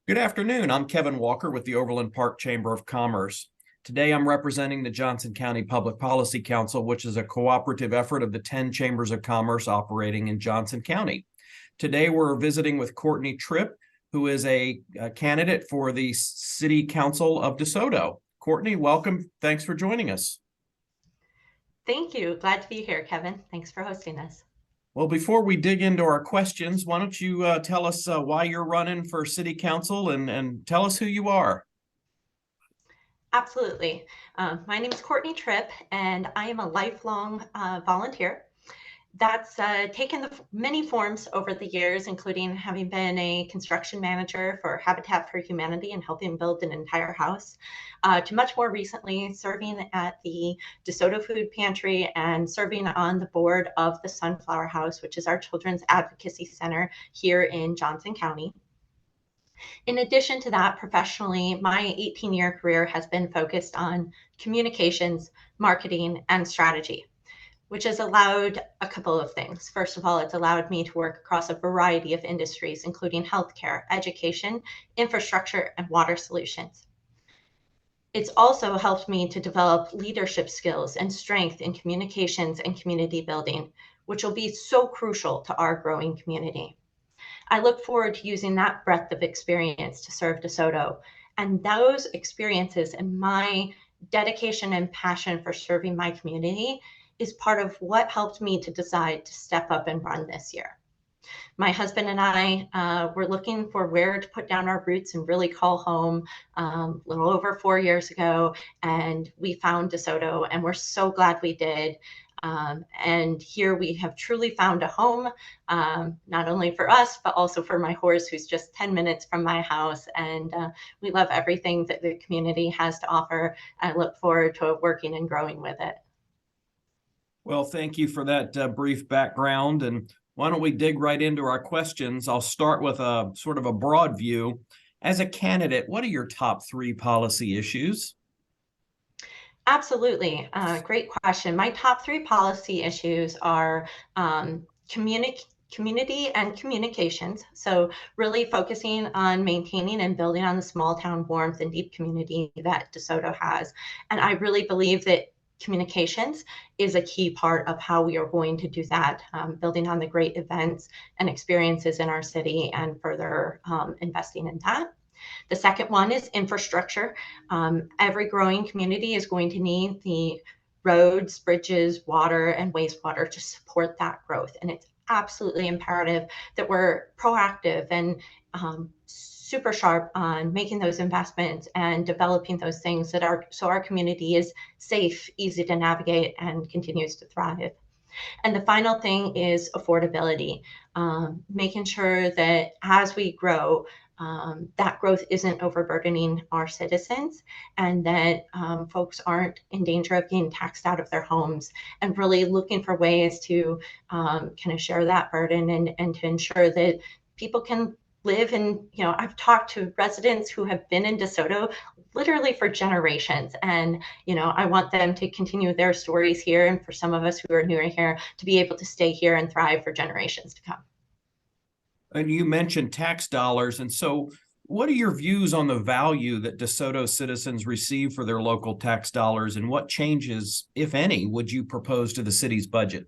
Good afternoon. I'm Kevin Walker with the Overland Park Chamber of Commerce. Today, I'm representing the Johnson County Public Policy Council, which is a cooperative effort of the 10 chambers of commerce operating in Johnson County. Today, we're visiting with Courtney Tripp, who is a candidate for the City Council of De Soto. Courtney, welcome. Thanks for joining us. Thank you. Glad to be here, Kevin. Thanks for hosting us. Well, before we dig into our questions, why don't you tell us why you're running for City Council and tell us who you are? Absolutely. My name is Courtney Tripp, and I am a lifelong volunteer. That's taken many forms over the years, including having been a construction manager for Habitat for Humanity and helping build an entire house, to much more recently serving at the De Soto Food Pantry and serving on the board of the Sunflower House, which is our children's advocacy center here in Johnson County. In addition to that, professionally, my 18-year career has been focused on communications, marketing, and strategy, which has allowed a couple of things. First of all, it's allowed me to work across a variety of industries, including healthcare, education, infrastructure, and water solutions. It's also helped me to develop leadership skills and strength in communications and community building, which will be so crucial to our growing community. I look forward to using that breadth of experience to serve De Soto. And those experiences and my dedication and passion for serving my community is part of what helped me to decide to step up and run this year. My husband and I were looking for where to put down our roots and really call home a little over 4 years ago. And we found De Soto, and we're so glad we did. And here we have truly found a home, not only for us, but also for my horse, who's just 10 minutes from my house. And we love everything that the community has to offer. I look forward to working and growing with it. Well, thank you for that brief background. And why don't we dig right into our questions? I'll start with a sort of a broad view. As a candidate, what are your top 3 policy issues? Absolutely. Great question. My top 3 policy issues are community and communications. So really focusing on maintaining and building on the small town warmth and deep community that De Soto has. And I really believe that communications is a key part of how we are going to do that, building on the great events and experiences in our city and further investing in that. The second one is infrastructure. Every growing community is going to need the roads, bridges, water, and wastewater to support that growth. And it's absolutely imperative that we're proactive and super sharp on making those investments and developing those things that are so our community is safe, easy to navigate, and continues to thrive. And the final thing is affordability, making sure that as we grow, that growth isn't overburdening our citizens, and that folks aren't in danger of being taxed out of their homes, and really looking for ways to kind of share that burden and to ensure that people can live in, I've talked to residents who have been in De Soto literally for generations. And, I want them to continue their stories here. And for some of us who are newer here, to be able to stay here and thrive for generations to come. And you mentioned tax dollars. And so what are your views on the value that De Soto citizens receive for their local tax dollars, and what changes, if any, would you propose to the city's budget?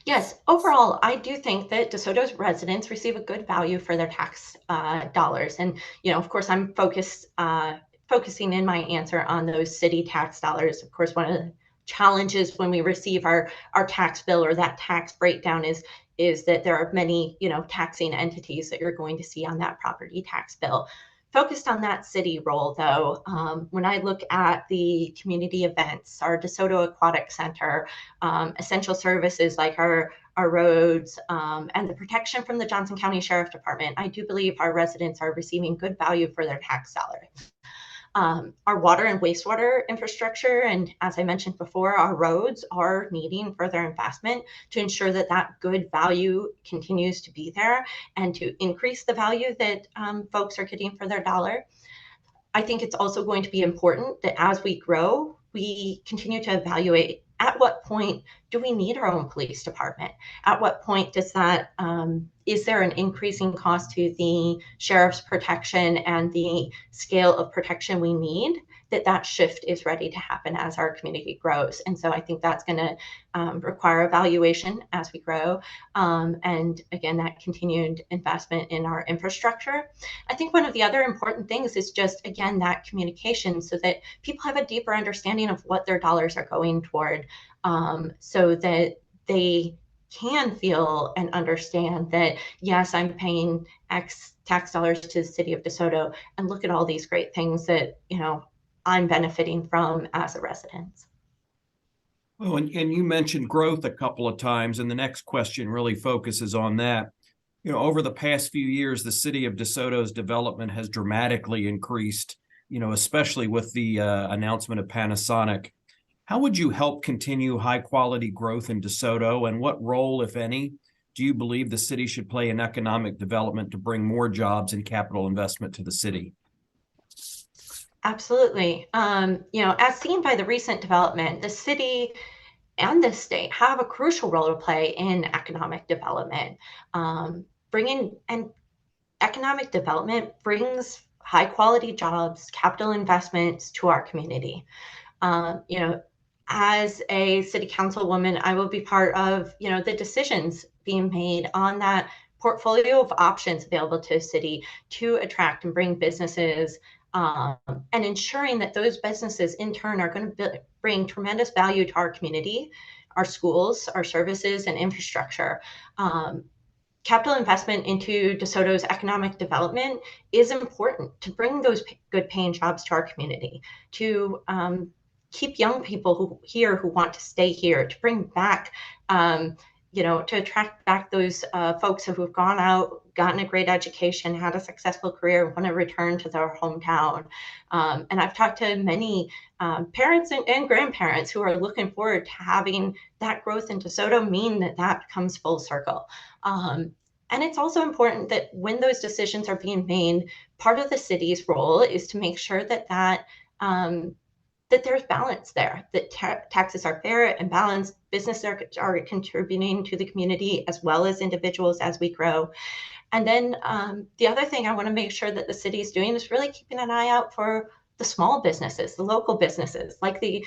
Yes, overall, I do think that De Soto's residents receive a good value for their tax dollars. And, of course, I'm focusing in my answer on those city tax dollars. Of course, one of the challenges when we receive our tax bill or that tax breakdown is that there are many, taxing entities that you're going to see on that property tax bill. Focused on that city role, though, when I look at the community events, our De Soto Aquatic Center, essential services like our roads, and the protection from the Johnson County Sheriff Department, I do believe our residents are receiving good value for their tax dollars. Our water and wastewater infrastructure, and as I mentioned before, our roads are needing further investment to ensure that that good value continues to be there and to increase the value that folks are getting for their dollar. I think it's also going to be important that as we grow, we continue to evaluate At what point do we need our own police department? At what point does that, is there an increasing cost to the sheriff's protection and the scale of protection we need, that shift is ready to happen as our community grows? And so I think that's going to require evaluation as we grow. And again, that continued investment in our infrastructure. I think one of the other important things is just, again, that communication so that people have a deeper understanding of what their dollars are going toward, so that they can feel and understand that, yes, I'm paying X tax dollars to the city of De Soto, and look at all these great things that, I'm benefiting from as a resident. Oh, and you mentioned growth a couple of times, and the next question really focuses on that. Over the past few years, the city of De Soto's development has dramatically increased, especially with the announcement of Panasonic. How would you help continue high quality growth in De Soto, and what role, if any, do you believe the city should play in economic development to bring more jobs and capital investment to the city? Absolutely. As seen by the recent development, the city and the state have a crucial role to play in economic development. Bringing and economic development brings high quality jobs, capital investments to our community. As a city councilwoman, I will be part of, the decisions being made on that portfolio of options available to the city to attract and bring businesses, and ensuring that those businesses in turn are going to bring tremendous value to our community, our schools, our services, and infrastructure. Capital investment into De Soto's economic development is important to bring those good paying jobs to our community, to keep young people who want to stay here, to bring back, to attract back those folks who have gone out, gotten a great education, had a successful career, want to return to their hometown. And I've talked to many parents and grandparents who are looking forward to having that growth in De Soto mean that comes full circle. And it's also important that when those decisions are being made, part of the city's role is to make sure that there's balance there, that taxes are fair and balanced, businesses are contributing to the community as well as individuals as we grow. And then the other thing I want to make sure that the city is doing is really keeping an eye out for the small businesses, the local businesses, like the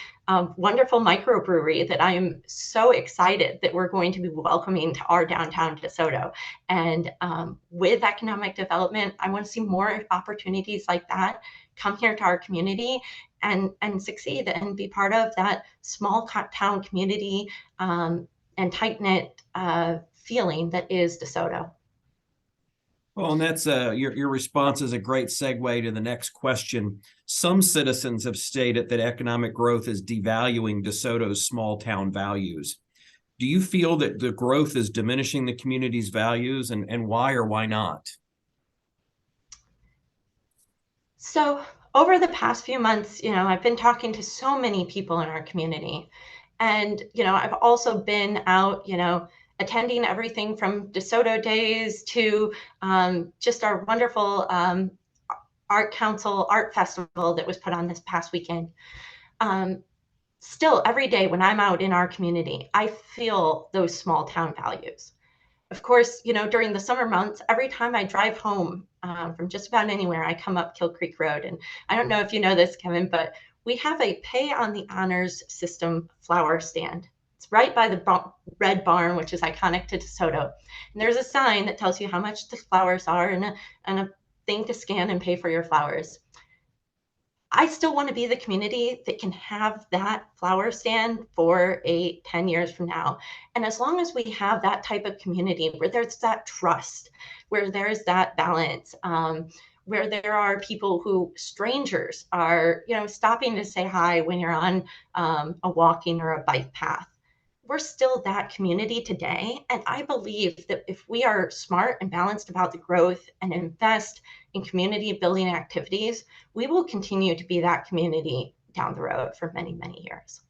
wonderful microbrewery that I am so excited that we're going to be welcoming to our downtown De Soto. And with economic development, I want to see more opportunities like that come here to our community and succeed and be part of that small town community and tight-knit feeling that is De Soto. Well, and that's your response is a great segue to the next question. Some citizens have stated that economic growth is devaluing De Soto's small town values. Do you feel that the growth is diminishing the community's values, and why or why not? So over the past few months, I've been talking to so many people in our community. And, I've also been out, attending everything from De Soto Days to just our wonderful Art Council Art Festival that was put on this past weekend. Still, every day when I'm out in our community, I feel those small town values. Of course, during the summer months, every time I drive home from just about anywhere, I come up Kill Creek Road. And I don't know if you know this, Kevin, but we have a pay on the honors system flower stand. It's right by the Red Barn, which is iconic to De Soto. And there's a sign that tells you how much the flowers are and a thing to scan and pay for your flowers. I still want to be the community that can have that flower stand for 10 years from now. And as long as we have that type of community where there's that trust, where there's that balance, where there are people who, strangers are, stopping to say hi when you're on a walking or a bike path, we're still that community today. And I believe that if we are smart and balanced about the growth and invest in community building activities, we will continue to be that community down the road for many, many years.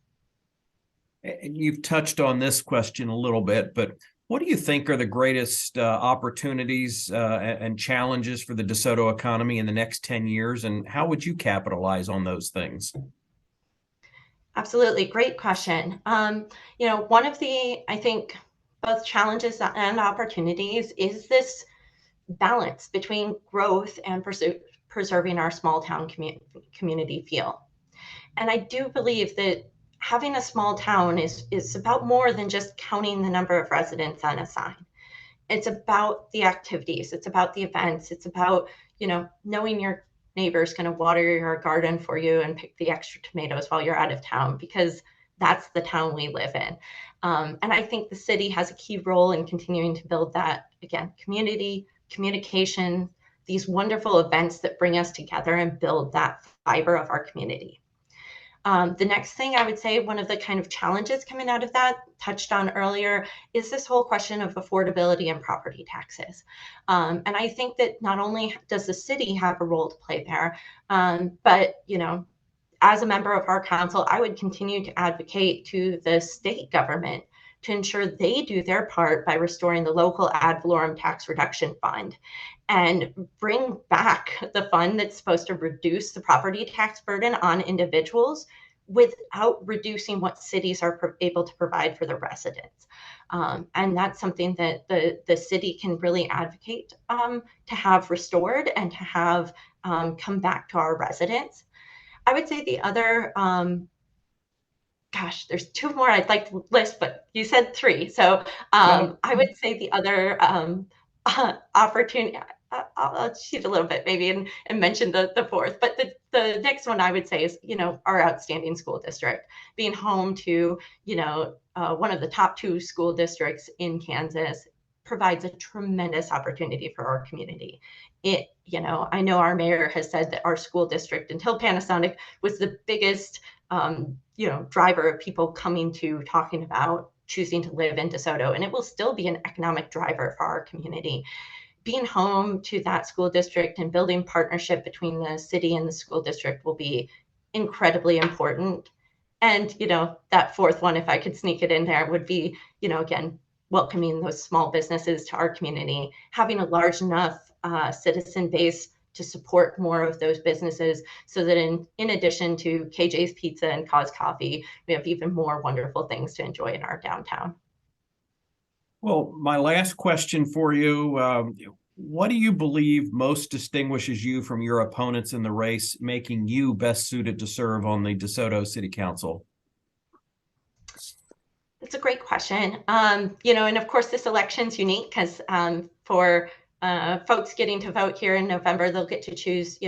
And you've touched on this question a little bit, but what do you think are the greatest opportunities and challenges for the De Soto economy in the next 10 years, and how would you capitalize on those things? Absolutely. Great question. One of the, I think, both challenges and opportunities is this balance between growth and preserving our small town community feel. And I do believe that having a small town is about more than just counting the number of residents on a sign. It's about the activities, it's about the events, it's about, knowing your neighbor's going to water your garden for you and pick the extra tomatoes while you're out of town, because that's the town we live in. And I think the city has a key role in continuing to build that, again, community, communication, these wonderful events that bring us together and build that fiber of our community. The next thing I would say, one of the kind of challenges coming out of that, touched on earlier, is this whole question of affordability and property taxes. And I think that not only does the city have a role to play there, but as a member of our council, I would continue to advocate to the state government to ensure they do their part by restoring the local ad valorem tax reduction fund and bring back the fund that's supposed to reduce the property tax burden on individuals without reducing what cities are able to provide for the residents. And that's something that the city can really advocate to have restored and to have come back to our residents. I would say the other, there's two more I'd like to list, but you said three. So I would say the other opportunity, I'll cheat a little bit maybe and mention the fourth, but the next one I would say is, our outstanding school district. Being home to, one of the top two school districts in Kansas provides a tremendous opportunity for our community. I know our mayor has said that our school district, until Panasonic, was the biggest, driver of people coming to talking about choosing to live in De Soto, and it will still be an economic driver for our community. Being home to that school district and building partnership between the city and the school district will be incredibly important. And, that fourth one, if I could sneak it in there, would be, again, welcoming those small businesses to our community, having a large enough citizen base to support more of those businesses, so that in addition to KJ's Pizza and Cause Coffee, we have even more wonderful things to enjoy in our downtown. Well, my last question for you, what do you believe most distinguishes you from your opponents in the race, making you best suited to serve on the De Soto City Council? That's a great question. And of course, this election's unique because for folks getting to vote here in November, they'll get to choose,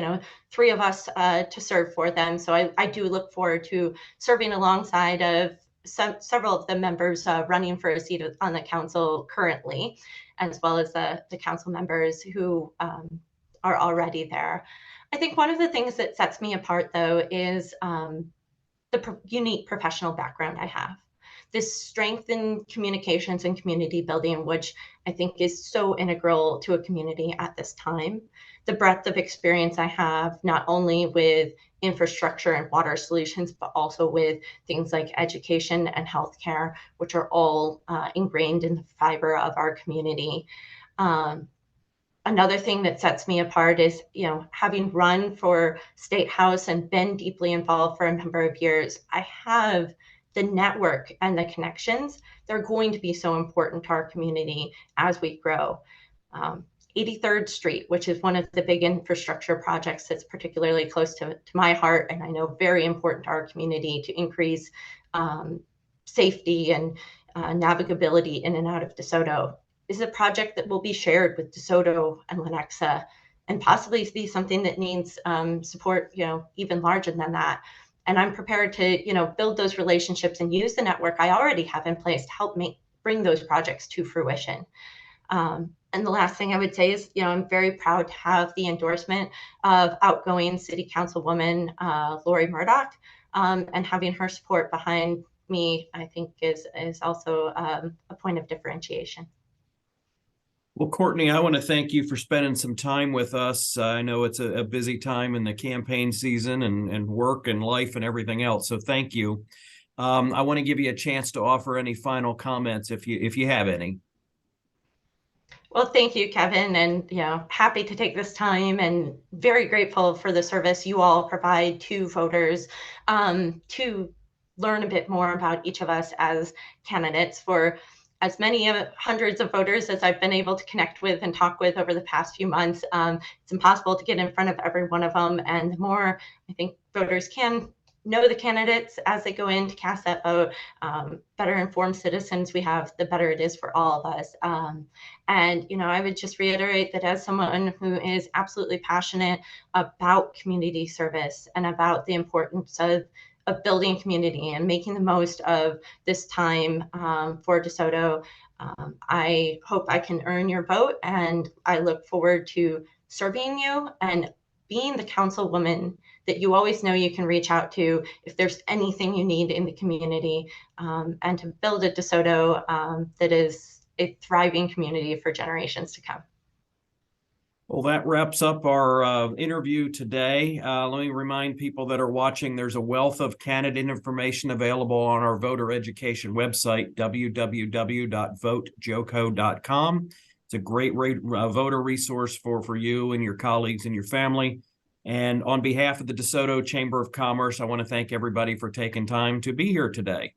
three of us to serve for them. So I do look forward to serving alongside of several of the members running for a seat on the council currently, as well as the council members who are already there. I think one of the things that sets me apart, though, is the unique professional background I have. This strength in communications and community building, which I think is so integral to a community at this time. The breadth of experience I have, not only with infrastructure and water solutions, but also with things like education and healthcare, which are all ingrained in the fiber of our community. Another thing that sets me apart is, having run for State House and been deeply involved for a number of years, I have the network and the connections. They're going to be so important to our community as we grow. 83rd Street, which is one of the big infrastructure projects that's particularly close to my heart, and I know very important to our community to increase safety and navigability in and out of De Soto, is a project that will be shared with De Soto and Lenexa, and possibly be something that needs support, even larger than that. And I'm prepared to, build those relationships and use the network I already have in place to help bring those projects to fruition. And the last thing I would say is, I'm very proud to have the endorsement of outgoing City Councilwoman Lori Murdoch, and having her support behind me, I think is also a point of differentiation. Well, Courtney, I want to thank you for spending some time with us. I know it's a busy time in the campaign season and work and life and everything else. So thank you. I want to give you a chance to offer any final comments if you have any. Well, thank you, Kevin, and happy to take this time, and very grateful for the service you all provide to voters, to learn a bit more about each of us as candidates. For as many hundreds of voters as I've been able to connect with and talk with over the past few months, it's impossible to get in front of every one of them. And the more I think voters can know the candidates as they go in to cast that vote, better informed citizens we have, the better it is for all of us. And, I would just reiterate that as someone who is absolutely passionate about community service and about the importance of building community and making the most of this time for De Soto, I hope I can earn your vote, and I look forward to serving you and being the councilwoman that you always know you can reach out to if there's anything you need in the community, and to build a De Soto that is a thriving community for generations to come. Well, that wraps up our interview today. Let me remind people that are watching, there's a wealth of candidate information available on our voter education website, www.votejoco.com. It's a great voter resource for you and your colleagues and your family. And on behalf of the De Soto Chamber of Commerce, I want to thank everybody for taking time to be here today.